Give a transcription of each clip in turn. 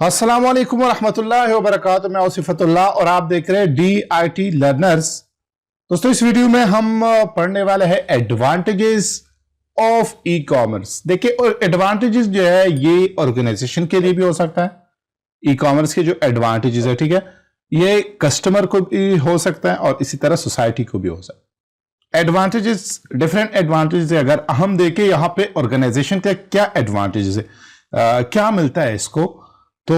अस्सलाम वालेकुम रहमतुल्लाहि व बरकातुहू। मैं सिफतुल्लाह और आप देख रहे हैं DIT लर्नर्स। दोस्तों, इस वीडियो में हम पढ़ने वाले हैं एडवांटेजेस ऑफ ई कॉमर्स। देखिए, एडवांटेजेस जो है ये ऑर्गेनाइजेशन के लिए भी हो सकता है। ई कॉमर्स के जो एडवांटेजेस है, ठीक है, ये कस्टमर को भी हो सकता है और इसी तरह सोसाइटी को भी हो सकता है। एडवांटेजेस, डिफरेंट एडवांटेजेस है। अगर हम देखें यहाँ पे ऑर्गेनाइजेशन का क्या एडवांटेजेस है, क्या मिलता है इसको, तो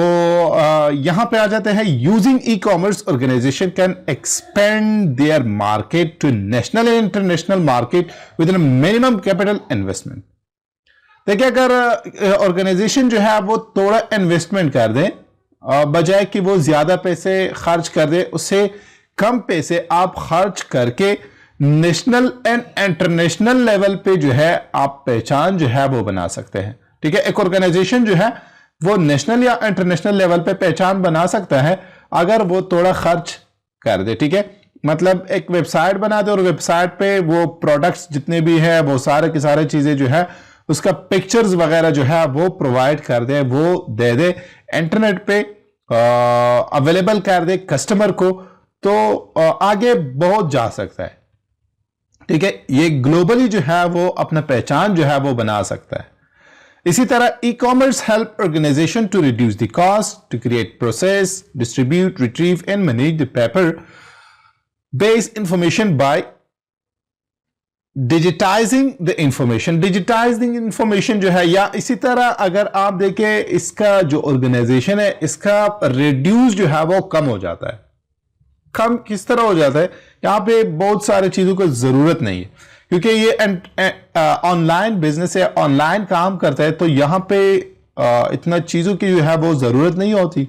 यहां पे आ जाते हैं। Using e commerce organization can expand their market to national and international market within minimum capital investment. देखिए, अगर ऑर्गेनाइजेशन जो है वो थोड़ा इन्वेस्टमेंट कर दे, बजाय कि वो ज्यादा पैसे खर्च कर दे, उससे कम पैसे आप खर्च करके नेशनल एंड इंटरनेशनल लेवल पे जो है आप पहचान जो है वो बना सकते हैं। ठीक है, एक ऑर्गेनाइजेशन जो है वो नेशनल या इंटरनेशनल लेवल पे पहचान बना सकता है अगर वो थोड़ा खर्च कर दे। ठीक है, मतलब एक वेबसाइट बना दे और वेबसाइट पे वो प्रोडक्ट्स जितने भी है वो सारे की सारे चीजें जो है उसका पिक्चर्स वगैरह जो है वो प्रोवाइड कर दे, वो दे दे, इंटरनेट पे अवेलेबल कर दे कस्टमर को, तो आगे बहुत जा सकता है। ठीक है, ये ग्लोबली जो है वो अपना पहचान जो है वो बना सकता है। इसी तरह e commerce help organization to reduce the cost, to create process, distribute, retrieve and manage the paper based information by digitising the information. Digitising information जो है, या इसी तरह अगर आप देखें इसका जो ऑर्गेनाइजेशन है इसका रिड्यूस जो है वो कम हो जाता है। कम किस तरह हो जाता है, यहां पे बहुत सारी चीजों की जरूरत नहीं है क्योंकि ये ऑनलाइन बिजनेस है, ऑनलाइन काम करता है, तो यहां पे इतना चीजों की जो है वो जरूरत नहीं होती।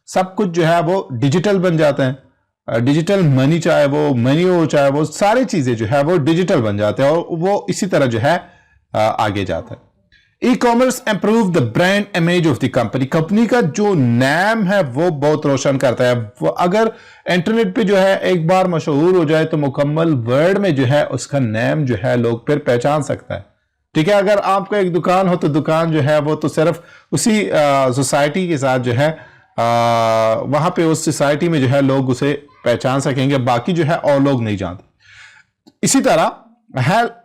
सब कुछ जो है वो डिजिटल बन जाता है। डिजिटल मनी, चाहे वो मनी हो चाहे वो सारी चीजें जो है वो डिजिटल बन जाते हैं और वो इसी तरह जो है आगे जाता है। E commerce improve the brand image of the company. Company का जो नाम है वो बहुत रोशन करता है। वो अगर इंटरनेट पे जो है एक बार मशहूर हो जाए तो मुकम्मल वर्ल्ड में जो है उसका नाम जो है लोग फिर पहचान सकता है। ठीक है, अगर आपका एक दुकान हो तो दुकान जो है वो तो सिर्फ उसी सोसाइटी के साथ जो है वहां पे उस सोसाइटी में जो है लोग उसे पहचान सकेंगे, बाकी जो है और लोग नहीं जानते। इसी तरह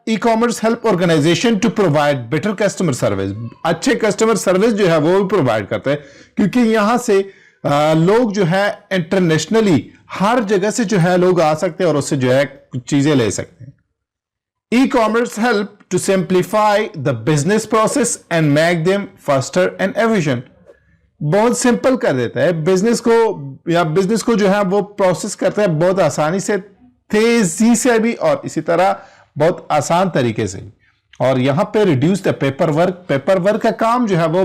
e commerce help organization to provide better customer service. अच्छे कस्टमर सर्विस जो है वो भी प्रोवाइड करते हैं क्योंकि यहां से लोग जो है इंटरनेशनली हर जगह से जो है लोग आ सकते हैं और उससे जो है कुछ चीजें ले सकते हैं। E commerce help to simplify the business process and make them faster and efficient. बहुत सिंपल कर देता है बिजनेस को, या बिजनेस को जो है वो प्रोसेस करता है बहुत आसानी से, तेजी से भी, और इसी तरह बहुत आसान तरीके से। और यहां पे रिड्यूस द पेपर वर्क का काम जो है वो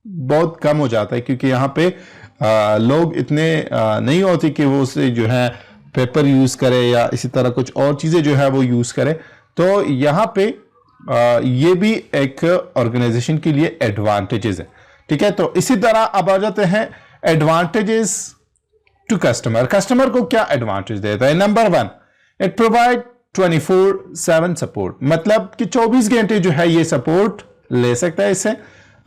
बहुत कम हो जाता है क्योंकि यहां पे लोग इतने नहीं होते कि वो उसे जो है पेपर यूज करे या इसी तरह कुछ और चीजें जो है वो यूज करे। तो यहां पे ये भी एक ऑर्गेनाइजेशन के लिए एडवांटेजेस है। ठीक है, तो इसी तरह अब आ जाते हैं एडवांटेजेस टू कस्टमर। कस्टमर को क्या एडवांटेज देता है? Number 1, it provide 24/7 support. मतलब कि 24 घंटे जो है ये सपोर्ट ले सकता है इससे।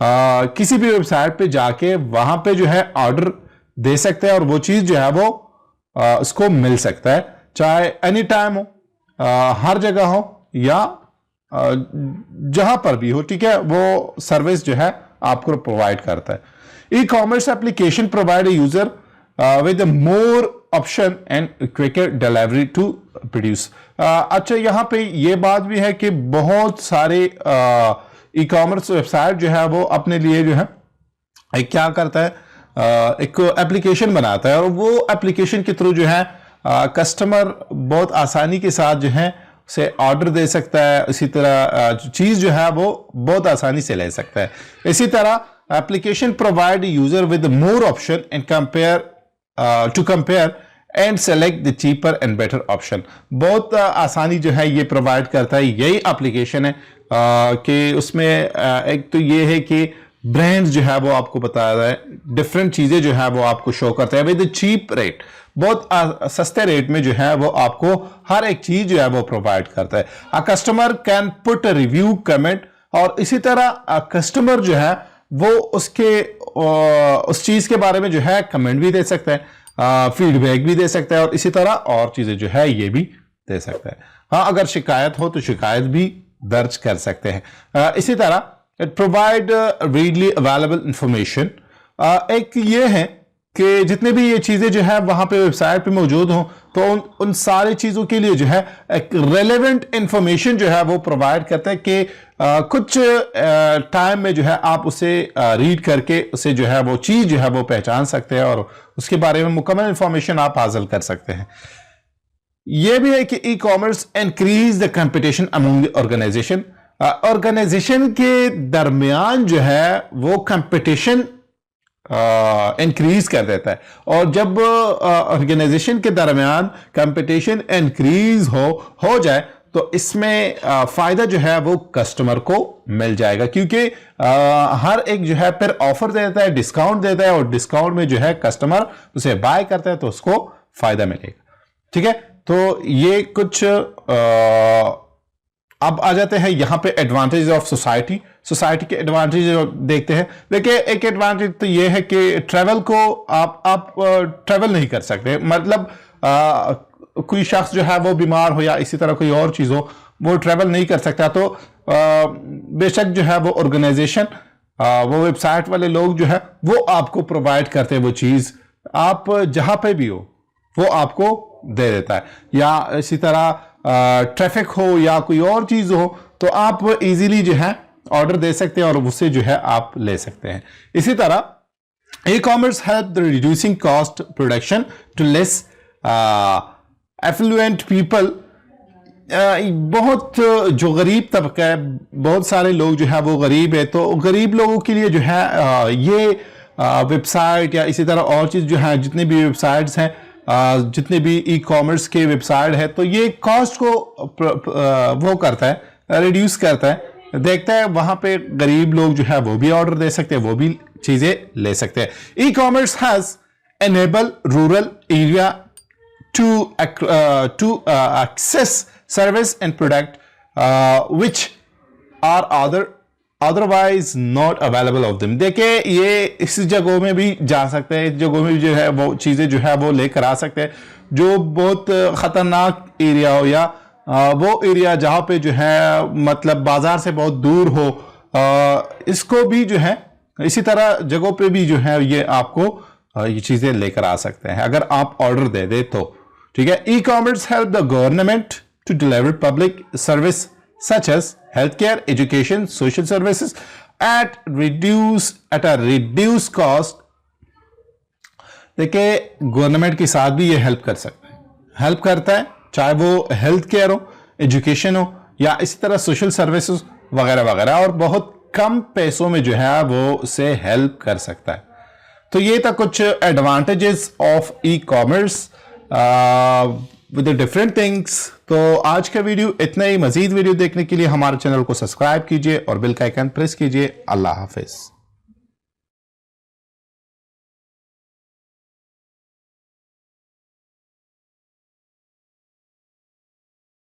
किसी भी वेबसाइट पे जाके वहां पे जो है ऑर्डर दे सकते हैं और वो चीज जो है वो उसको मिल सकता है, चाहे एनी टाइम हो, हर जगह हो, या जहां पर भी हो। ठीक है, वो सर्विस जो है आपको प्रोवाइड करता है। E commerce application provide a user with more option and quicker delivery to produce। अच्छा, यहां पे ये बात भी है कि बहुत सारे ई कॉमर्स वेबसाइट जो है वो अपने लिए जो है एक क्या करता है, एक एप्लीकेशन बनाता है और वो एप्लीकेशन के थ्रू जो है कस्टमर बहुत आसानी के साथ जो है उसे ऑर्डर दे सकता है, इसी तरह चीज जो है वो बहुत आसानी से ले सकता है। इसी तरह application provide user with more option and compare to compare and select the cheaper and better option. बहुत आसानी जो है ये प्रोवाइड करता है, यही एप्लीकेशन है कि उसमें एक तो ये है कि ब्रांड्स जो है वो आपको बता रहा है, डिफरेंट चीजें जो है वो आपको शो करता है विद चीप रेट। बहुत सस्ते रेट में जो है वो आपको हर एक चीज जो है वो प्रोवाइड करता है। A customer can put a review, comment, और इसी तरह कस्टमर जो है वो उसके उस चीज के बारे में जो है कमेंट भी दे सकता है, फीडबैक भी दे सकता है, और इसी तरह और चीजें जो है ये भी दे सकता है। हाँ, अगर शिकायत हो तो शिकायत भी दर्ज कर सकते हैं। इसी तरह it provide readily available information. एक ये है कि जितने भी ये चीजें जो है वहां पे वेबसाइट पे मौजूद हों तो उन सारी चीजों के लिए जो है एक रेलेवेंट इंफॉर्मेशन जो है वो प्रोवाइड करता है कि कुछ टाइम में जो है आप उसे रीड करके उसे जो है वो चीज जो है वो पहचान सकते हैं और उसके बारे में मुकम्मल इंफॉर्मेशन आप हासिल कर सकते हैं। यह भी है कि e commerce increase the competition among the organization. Organization के दरमियान जो है वो कंपटीशन इंक्रीज कर देता है, और जब ऑर्गेनाइजेशन के दरमियान कंपटीशन इंक्रीज हो जाए तो इसमें फायदा जो है वो कस्टमर को मिल जाएगा, क्योंकि हर एक जो है फिर ऑफर देता है, डिस्काउंट देता है, और डिस्काउंट में जो है कस्टमर उसे बाय करता है तो उसको फायदा मिलेगा। ठीक है, तो ये कुछ अब आ जाते हैं यहां पे एडवांटेज ऑफ सोसाइटी के एडवांटेज देखते हैं। देखिए, एक एडवांटेज तो ये है कि ट्रैवल को आप ट्रैवल नहीं कर सकते, मतलब कोई शख्स जो है वो बीमार हो या इसी तरह कोई और चीज हो, वो ट्रैवल नहीं कर सकता, तो बेशक जो है वो ऑर्गेनाइजेशन, वो वेबसाइट वाले लोग जो है वो आपको प्रोवाइड करते हैं वो चीज, आप जहां पे भी हो वो आपको दे देता है। या इसी तरह ट्रैफिक हो या कोई और चीज हो तो आप इजीली जो है ऑर्डर दे सकते हैं और उससे जो है आप ले सकते हैं। इसी तरह e commerce help the reducing cost production to less affluent people. बहुत जो गरीब तबका है, बहुत सारे लोग जो है वो गरीब है, तो गरीब लोगों के लिए जो है ये वेबसाइट या इसी तरह और चीज जो है, जितने भी वेबसाइट्स हैं, जितने भी ई कॉमर्स के वेबसाइट है, तो ये कॉस्ट को वो करता है, रिड्यूस करता है, देखता है वहां पे गरीब लोग जो है वो भी ऑर्डर दे सकते हैं, वो भी चीजें ले सकते हैं। E commerce has enable rural area to access service and product which are otherwise not available of them. देखिए, ये इस जगहों में भी जा सकते हैं, इस जगहों में जो है वो चीजें जो है वो लेकर आ सकते हैं जो बहुत खतरनाक एरिया हो या वो एरिया जहां पे जो है मतलब बाजार से बहुत दूर हो, इसको भी जो है इसी तरह जगहों पे भी जो है ये आपको ये चीजें लेकर आ सकते हैं अगर आप ऑर्डर दे दे तो। ठीक है, e commerce help the government to deliver public service such as healthcare, education, social services at a reduced cost। देखिए, गवर्नमेंट के साथ भी ये हेल्प कर सकता है, हेल्प करता है, चाहे वो हेल्थ केयर हो, एजुकेशन हो या इसी तरह सोशल सर्विसेज वगैरह वगैरह, और बहुत कम पैसों में जो है वो उसे हेल्प कर सकता है। तो ये था कुछ advantages of e commerce with different things. तो आज का वीडियो इतना ही। मजीद वीडियो देखने के लिए हमारे चैनल को सब्सक्राइब कीजिए और बेल का आइकन प्रेस कीजिए। अल्लाह हाफिज।